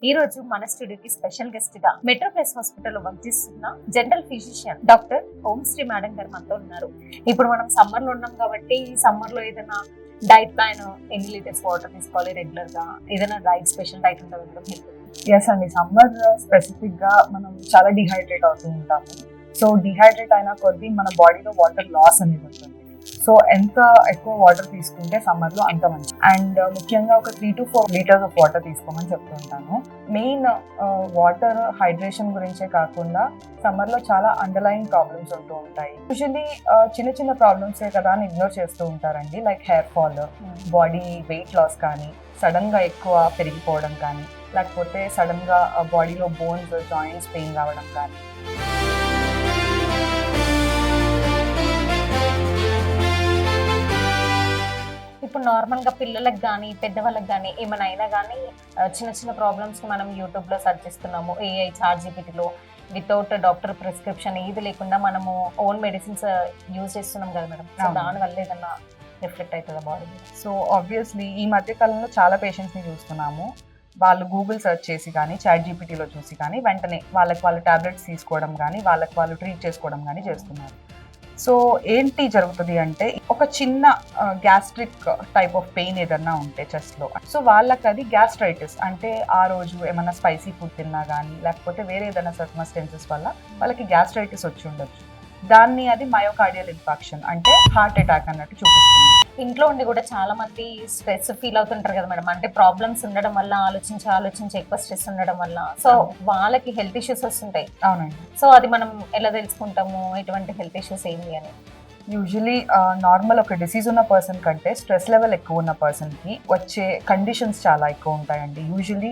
ఈ రోజు మన స్టూడియోకి స్పెషల్ గెస్ట్ గా మెట్రో ప్లస్ హాస్పిటల్లో వర్క్ చేస్తున్న జనరల్ ఫిజిషియన్ డాక్టర్ ఓం శ్రీ మేడం గారు మనతో ఉన్నారు. ఇప్పుడు మనం సమ్మర్ లో ఉన్నాం కాబట్టి ఈ సమ్మర్ లో ఏదైనా డైట్ ప్లాన్, ఎన్ని లీటర్స్ వాటర్ తీసుకోవాలి రెగ్యులర్ గా, ఏదైనా డైట్ స్పెషల్ డైట్ ఉంటుంది మేడం? ఎస్ అండి, సమ్మర్ స్పెసిఫిక్ గా మనం చాలా డిహైడ్రేట్ అవుతూ ఉంటాము. సో డిహైడ్రేట్ అయిన కొద్దీ మన బాడీలో వాటర్ లాస్ అనేది ఉంటుంది. సో ఎంత ఎక్కువ వాటర్ తీసుకుంటే సమ్మర్ లో అంత మంచి. అండ్ ముఖ్యంగా ఒక 3 to 4 లీటర్స్ ఆఫ్ వాటర్ తీసుకోమని చెప్తుంటాను. మెయిన్ వాటర్ హైడ్రేషన్ గురించే కాకుండా సమ్మర్ లో చాలా అండర్లైన్ ప్రాబ్లమ్స్ ఉంటూ ఉంటాయి. యూజువల్లీ చిన్న చిన్న ప్రాబ్లమ్సే కదా అని ఇగ్నోర్ చేస్తూ ఉంటారండి. Like hair fall, body weight loss కానీ, సడన్ గా ఎక్కువ పెరిగిపోవడం కానీ, లేకపోతే సడన్ గా బాడీలో బోన్స్, జాయింట్స్ పెయిన్ రావడం కానీ. ఇప్పుడు నార్మల్ గా పిల్లలకు కానీ పెద్దవాళ్ళకి కానీ ఏమైనా అయినా కానీ చిన్న చిన్న ప్రాబ్లమ్స్ మనం యూట్యూబ్ లో సర్చ్ చేస్తున్నాము, ఏఐ, ChatGPT లో వితౌట్ డాక్టర్ ప్రిస్క్రిప్షన్ ఏది లేకుండా మనము ఓన్ మెడిసిన్స్ యూజ్ చేస్తున్నాం కదా మేడం. సో దాని వల్ల ఏదన్నా రిఫ్లెక్ట్ అవుతుందా బాడీ? సో ఆబ్వియస్లీ ఈ మధ్య కాలంలో చాలా పేషెంట్స్ ని చూస్తున్నాము. వాళ్ళు గూగుల్ సెర్చ్ చేసి కానీ, ChatGPTలో చూసి కానీ వెంటనే వాళ్ళు టాబ్లెట్స్ తీసుకోవడం కానీ, వాళ్ళు ట్రీట్ చేసుకోవడం కానీ చేస్తున్నారు. సో ఏంటి జరుగుతుంది అంటే, ఒక చిన్న గ్యాస్ట్రిక్ టైప్ ఆఫ్ పెయిన్ ఏదన్నా ఉంటే చెస్ట్లో, సో వాళ్ళకి అది గ్యాస్ట్రైటిస్ అంటే ఆ రోజు ఏమైనా స్పైసీ ఫుడ్ తిన్నా కానీ, లేకపోతే వేరే ఏదైనా సర్కమ్స్టెన్సెస్ వల్ల వాళ్ళకి గ్యాస్ట్రైటిస్ వచ్చి ఉండొచ్చు. దాన్ని అది మయోకార్డియల్ ఇన్ఫాక్షన్ అంటే హార్ట్ అటాక్ అన్నట్టు చూపిస్తుంది. ఇంట్లో ఉండి కూడా చాలా మంది స్ట్రెస్ ఫీల్ అవుతుంటారు కదా మేడం, అంటే ప్రాబ్లమ్స్ ఉండడం వల్ల ఆలోచించి ఎక్కువ స్ట్రెస్ ఉండడం వల్ల సో వాళ్ళకి హెల్త్ ఇష్యూస్ వస్తుంటాయి. అవునండి. సో అది మనం ఎలా తెలుసుకుంటాము ఎటువంటి హెల్త్ ఇష్యూస్ ఏంటి అని? యూజువలీ నార్మల్ ఒక డిసీజ్ ఉన్న పర్సన్ కంటే స్ట్రెస్ లెవెల్ ఎక్కువ ఉన్న పర్సన్కి వచ్చే కండిషన్స్ చాలా ఎక్కువ ఉంటాయండి. యూజువలీ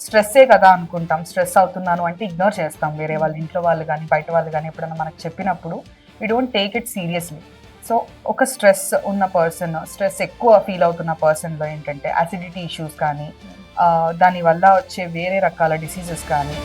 స్ట్రెస్సే కదా అనుకుంటాం, స్ట్రెస్ అవుతున్నాను అంటే ఇగ్నోర్ చేస్తాం. వేరే వాళ్ళు, ఇంట్లో వాళ్ళు కానీ, బయట వాళ్ళు కానీ ఎప్పుడైనా మనకు చెప్పినప్పుడు we don't take it seriously. So ఒక స్ట్రెస్ ఉన్న పర్సన్, స్ట్రెస్ ఎక్కువ ఫీల్ అవుతున్న పర్సన్లో ఏంటంటే యాసిడిటీ ఇష్యూస్ కానీ, దానివల్ల వచ్చే వేరే రకాల డిసీజెస్ కానీ,